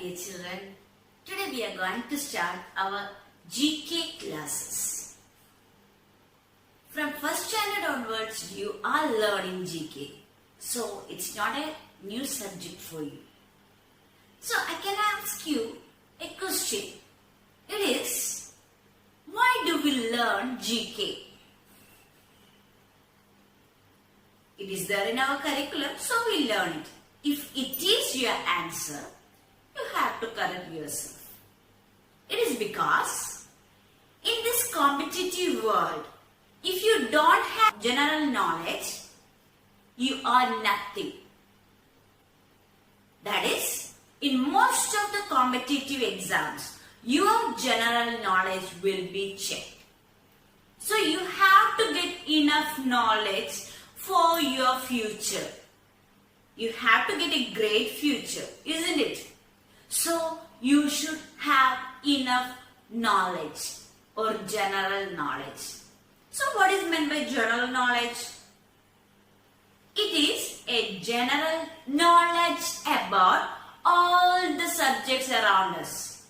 dear children. Today we are going to start our GK classes. From first standard onwards, you are learning GK. So it's not a new subject for you. So I can ask you a question. It is, why do we learn GK? It is there in our curriculum, so we learn it. If it is your answer, you have to correct yourself. It is because in this competitive world, if you don't have general knowledge, you are nothing. That is, in most of the competitive exams, your general knowledge will be checked. So you have to get enough knowledge for your future. You have to get a great future, isn't it? So you should have enough knowledge or general knowledge. So what is meant by general knowledge? It is a general knowledge about all the subjects around us.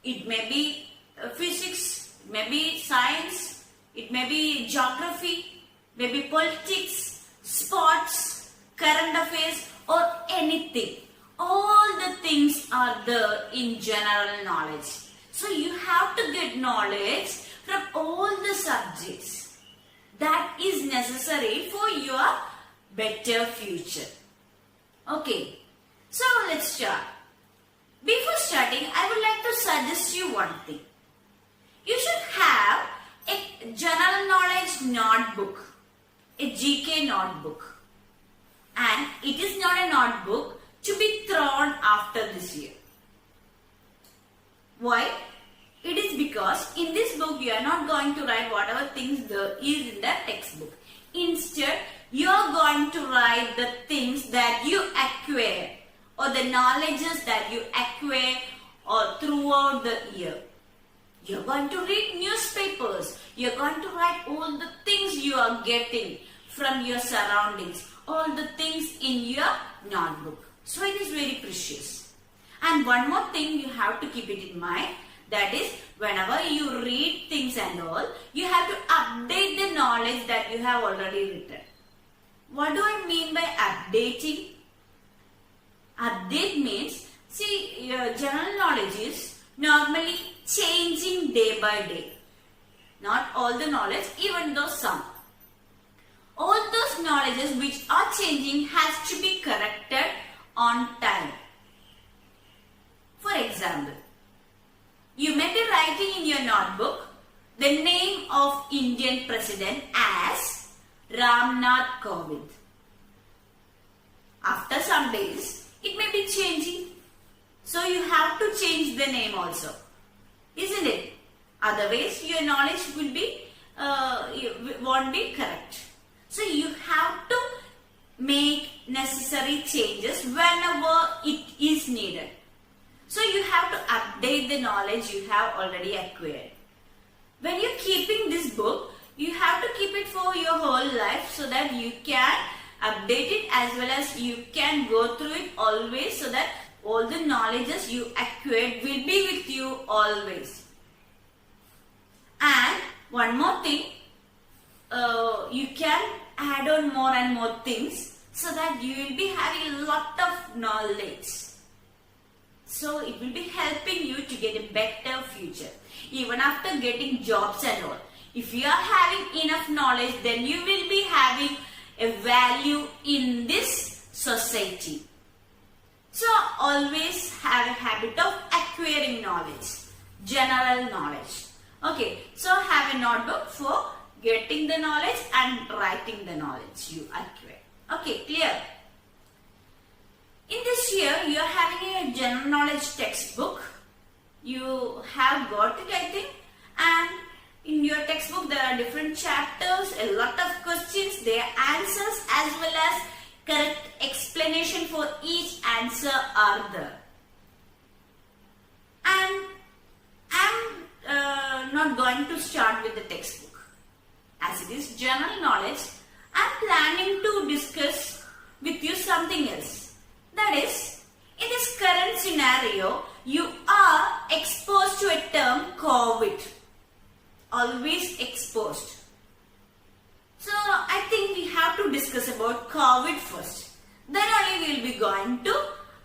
It may be physics, it may be science, it may be geography, maybe politics, sports, current affairs or anything. All the things are there in general knowledge. So you have to get knowledge from all the subjects. That is necessary for your better future. Okay, so let's start. Before starting, I would like to suggest you one thing. You should have a general knowledge notebook, a GK notebook. And it is not a notebook to be thrown after this year. Why? It is because in this book you are not going to write whatever things there is in the textbook. Instead, you are going to write the things that you acquire or the knowledges that you acquire or throughout the year. You are going to read newspapers. You are going to write all the things you are getting from your surroundings, all the things in your notebook. So it is very precious. And one more thing you have to keep it in mind, that is, whenever you read things and all, you have to update the knowledge that you have already written. What do I mean by updating? Update means, see, your general knowledge is normally changing day by day. Not all the knowledge, even though some. All those knowledges which are changing has to be corrected on time. For example, you may be writing in your notebook the name of Indian President as Ramnath Kovind. After some days, it may be changing. So you have to change the name also. Isn't it? Otherwise, your knowledge will be, won't be correct. So you have to make necessary changes whenever it is needed. So you have to update the knowledge you have already acquired. When you're keeping this book, you have to keep it for your whole life so that you can update it as well as you can go through it always so that all the knowledges you acquired will be with you always. And one more thing, you can add on more and more things so that you will be having a lot of knowledge. So it will be helping you to get a better future. Even after getting jobs and all. If you are having enough knowledge, then you will be having a value in this society. So always have a habit of acquiring knowledge. General knowledge. Okay, so have a notebook for getting the knowledge and writing the knowledge you acquire. Okay, clear? In this year, you are having a general knowledge textbook. You have got it, I think. And in your textbook, there are different chapters, a lot of questions, their answers as well as correct explanation for each answer are there. And I'm not going to start with the textbook. As it is general knowledge, I'm planning to discuss with you something else. That is, In this current scenario, you are exposed to a term COVID. Always exposed. So I think we have to discuss about COVID first. Then only we will be going to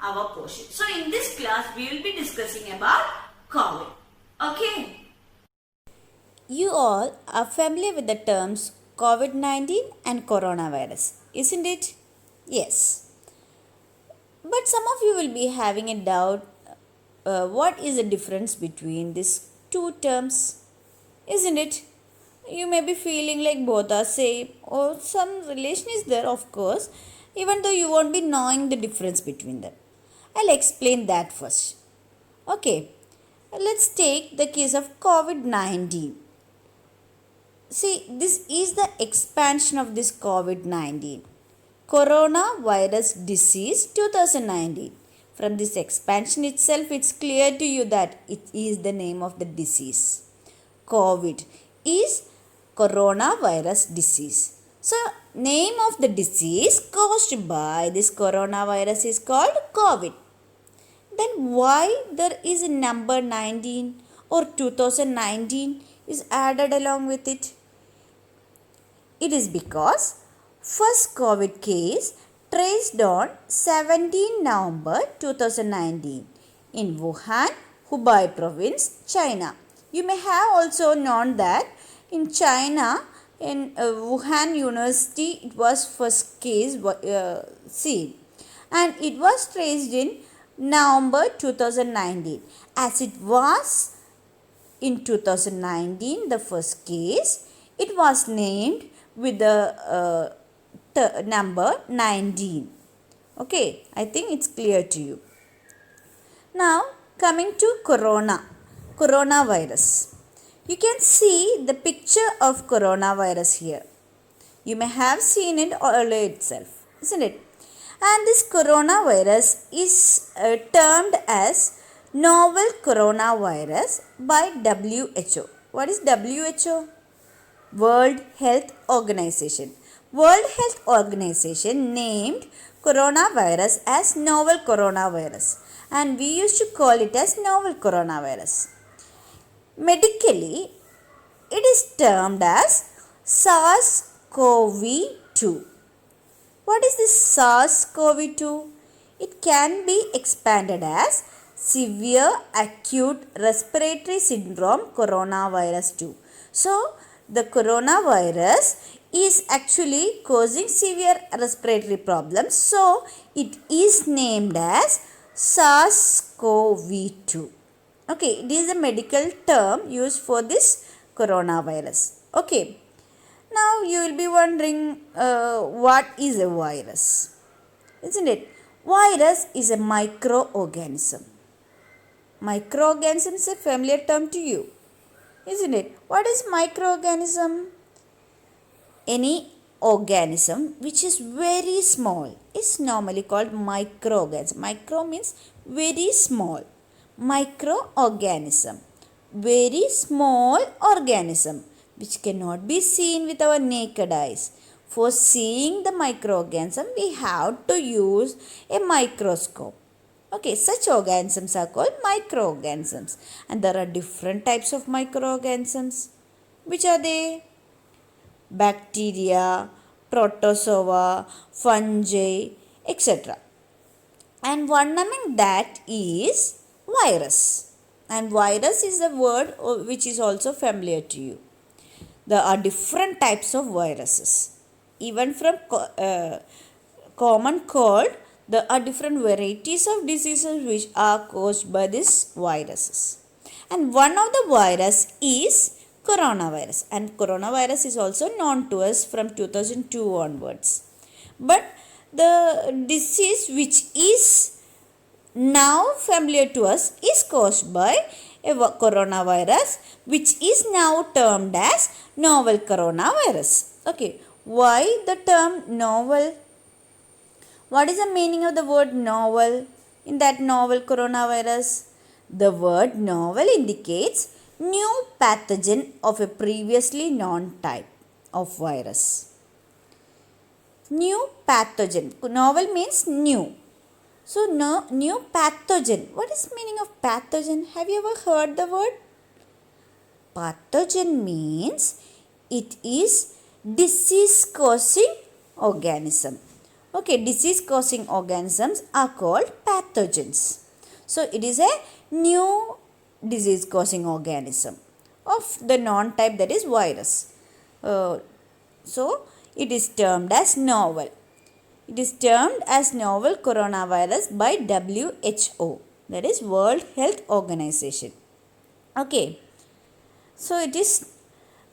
our portion. So in this class, we will be discussing about COVID. Okay. You all are familiar with the terms COVID-19 and coronavirus, isn't it? Yes. But some of you will be having a doubt what is the difference between these two terms, isn't it? You may be feeling like both are same or some relation is there, of course, even though you won't be knowing the difference between them. I'll explain that first. Okay, let's take the case of COVID-19. See, this is the expansion of this COVID-19. Coronavirus disease 2019. From this expansion itself, it's clear to you that it is the name of the disease. COVID is coronavirus disease. So, name of the disease caused by this coronavirus is called COVID. Then why there is a number 19 or 2019 is added along with it? It is because first COVID case traced on 17 November 2019 in Wuhan, Hubei province, China. You may have also known that in China, in Wuhan University, it was first case seen, and it was traced in November 2019. As it was in 2019, the first case, it was named with the number 19. Okay, I think it's clear to you. Now, coming to coronavirus. You can see the picture of coronavirus here. You may have seen it earlier itself, isn't it? And this coronavirus is termed as novel coronavirus by WHO. What is WHO? World Health Organization. World Health Organization named coronavirus as novel coronavirus, and we used to call it as novel coronavirus. Medically, it is termed as SARS-CoV-2. What is this SARS-CoV-2? It can be expanded as severe acute respiratory syndrome coronavirus 2. So, the coronavirus is actually causing severe respiratory problems. So, it is named as SARS-CoV-2. Okay, it is a medical term used for this coronavirus. Okay, now you will be wondering what is a virus, isn't it? Virus is a microorganism. Microorganism is a familiar term to you, isn't it? What is microorganism? Any organism which is very small is normally called microorganism. Micro means very small. Microorganism, very small organism which cannot be seen with our naked eyes. For seeing the microorganism, we have to use a microscope. Okay, such organisms are called microorganisms, and there are different types of microorganisms. Which are they? Bacteria, protozoa, fungi, etc. And one among that is virus. And virus is a word which is also familiar to you. There are different types of viruses. Even from common cold, there are different varieties of diseases which are caused by these viruses. And one of the virus is coronavirus. And coronavirus is also known to us from 2002 onwards. But the disease which is now familiar to us is caused by a coronavirus which is now termed as novel coronavirus. Okay, why the term novel? What is the meaning of the word novel in that novel coronavirus? The word novel indicates new pathogen of a previously known type of virus. New pathogen. Novel means new. So no new pathogen. What is meaning of pathogen? Have you ever heard the word? Pathogen means it is disease causing organism. Okay, disease causing organisms are called pathogens. So it is a new disease causing organism of the non type, that is virus. So it is termed as novel. It is termed as novel coronavirus by WHO, that is World Health Organization. Okay, so it is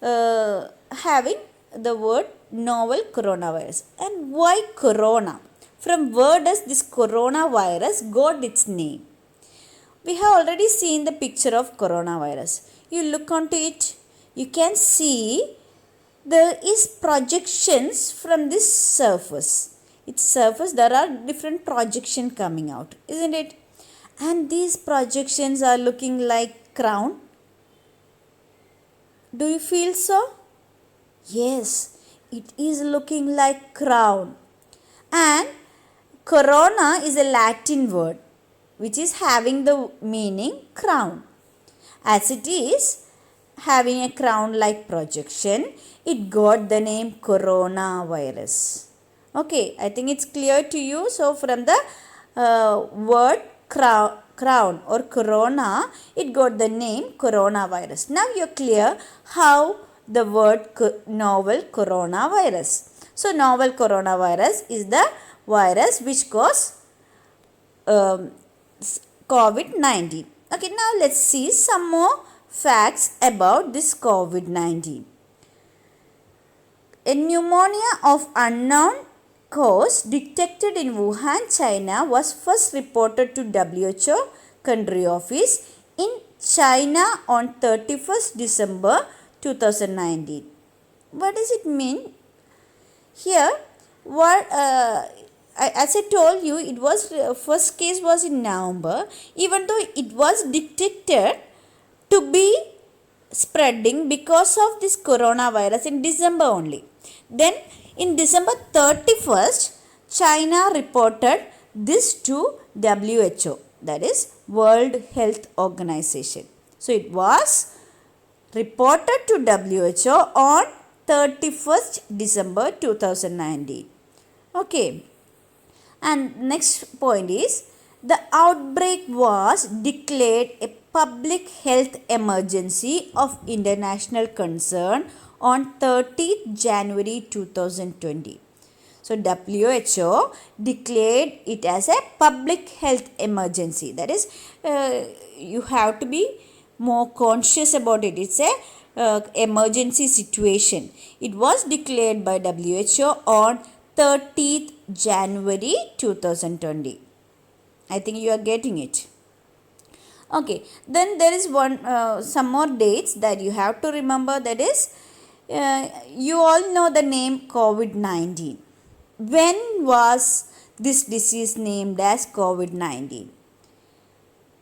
having the word novel coronavirus. And why corona? From where does this coronavirus got its name? We have already seen the picture of coronavirus. You look onto it, you can see there is projections from this surface. Its surface, there are different projection coming out, isn't it? And these projections are looking like crown. Do you feel so? Yes, it is looking like crown. And corona is a Latin word which is having the meaning crown. As it is having a crown like projection, it got the name coronavirus. Okay, I think it's clear to you. So from the word crown or corona, it got the name coronavirus. Now you're clear how the word novel coronavirus. So novel coronavirus is the virus which cause COVID-19. Okay, now let's see some more facts about this COVID-19. A pneumonia of unknown cause detected in Wuhan, China was first reported to WHO country office in China on 31st December 2019. What does it mean? Here, as I told you, it was first case was in November. Even though it was detected to be spreading because of this coronavirus in December only. Then in December 31st, China reported this to WHO, that is World Health Organization. So it was reported to WHO on 31st December 2019. Okay. And next point is, the outbreak was declared a public health emergency of international concern on 30th January 2020. So WHO declared it as a public health emergency. That is, you have to be more conscious about it. It's a emergency situation. It was declared by WHO on 30th January 2020. I think you are getting it. Okay, then there is some more dates that you have to remember. That is, you all know the name COVID-19. When was this disease named as COVID-19?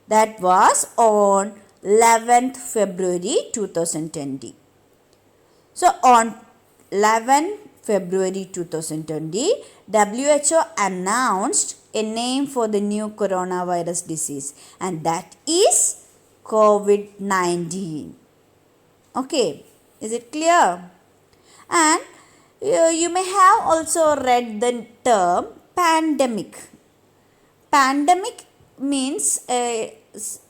That was on 11th February 2020. So on 11th February 2020, WHO announced a name for the new coronavirus disease, and that is COVID-19. Okay, is it clear? And you may have also read the term pandemic. Pandemic means a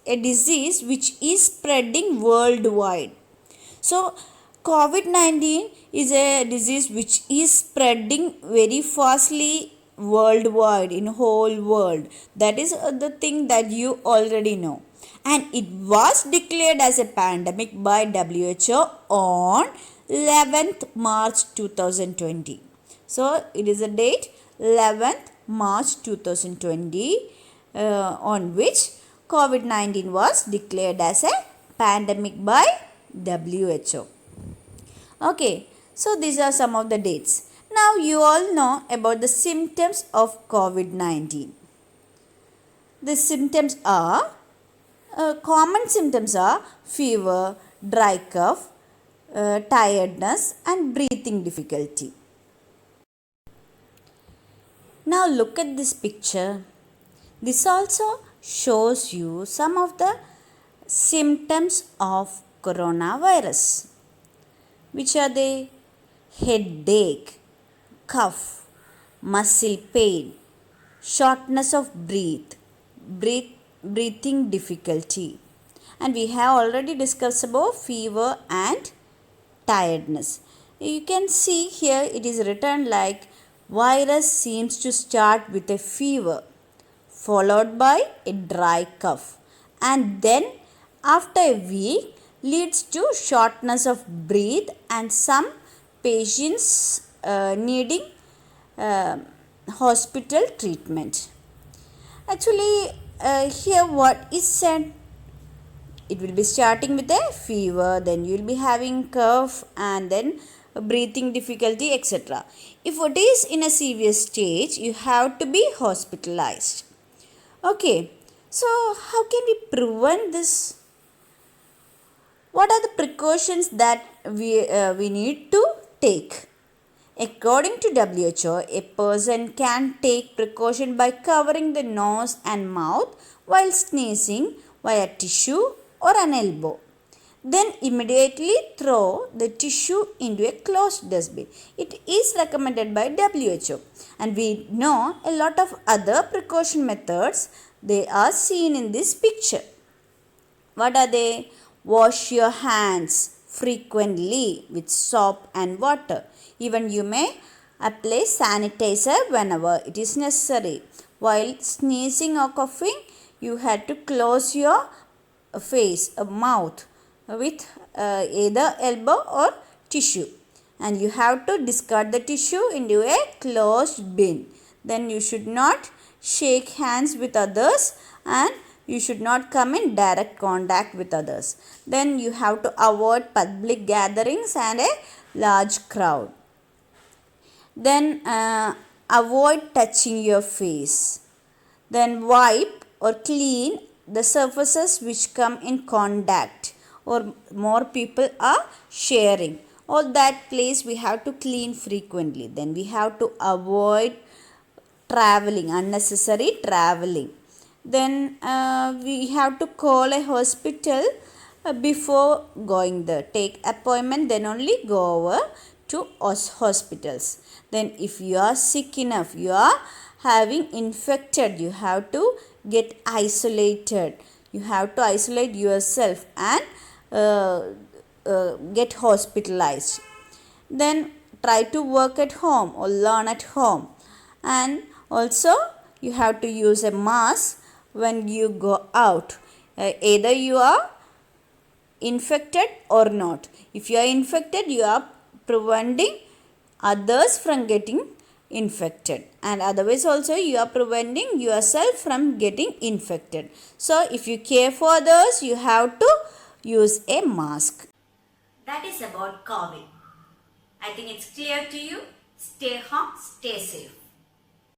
disease which is spreading worldwide. So COVID-19 is a disease which is spreading very fastly worldwide, in whole world. That is the thing that you already know. And it was declared as a pandemic by WHO on 11th March 2020. So it is a date 11th March 2020 on which COVID-19 was declared as a pandemic by WHO. Okay, so these are some of the dates. Now you all know about the symptoms of COVID-19. The symptoms are, common symptoms are fever, dry cough, tiredness and breathing difficulty. Now look at this picture. This also shows you some of the symptoms of coronavirus. Which are they? Headache, cough, muscle pain, shortness of breathing difficulty. And we have already discussed about fever and tiredness. You can see here it is written like virus seems to start with a fever followed by a dry cough, and then after a week leads to shortness of breath and some patients needing uh, hospital treatment. Actually, here what is said, it will be starting with a fever, then you will be having cough and then breathing difficulty, etc. If it is in a severe stage, you have to be hospitalized. Okay, so how can we prevent this? What are the precautions that we need to take? According to WHO, a person can take precaution by covering the nose and mouth while sneezing via tissue or an elbow. Then immediately throw the tissue into a closed dustbin. It is recommended by WHO, and we know a lot of other precaution methods. They are seen in this picture. What are they? Wash your hands frequently with soap and water. Even you may apply sanitizer whenever it is necessary. While sneezing or coughing, you had to close your face, mouth with either elbow or tissue, and you have to discard the tissue into a closed bin. Then you should not shake hands with others, and you should not come in direct contact with others. Then you have to avoid public gatherings and a large crowd. Then avoid touching your face. Then wipe or clean the surfaces which come in contact or more people are sharing. Or that place we have to clean frequently. Then we have to avoid traveling, unnecessary traveling. Then we have to call a hospital before going there. Take appointment, then only go over to hospitals. Then if you are sick enough, you are having infected, you have to get isolated. You have to isolate yourself and get hospitalized. Then try to work at home or learn at home. And also you have to use a mask when you go out. Either you are infected or not. If you are infected, you are preventing others from getting infected, and otherwise also you are preventing yourself from getting infected. So if you care for others, you have to use a mask. That is about COVID. I think it's clear to you. Stay home, stay safe.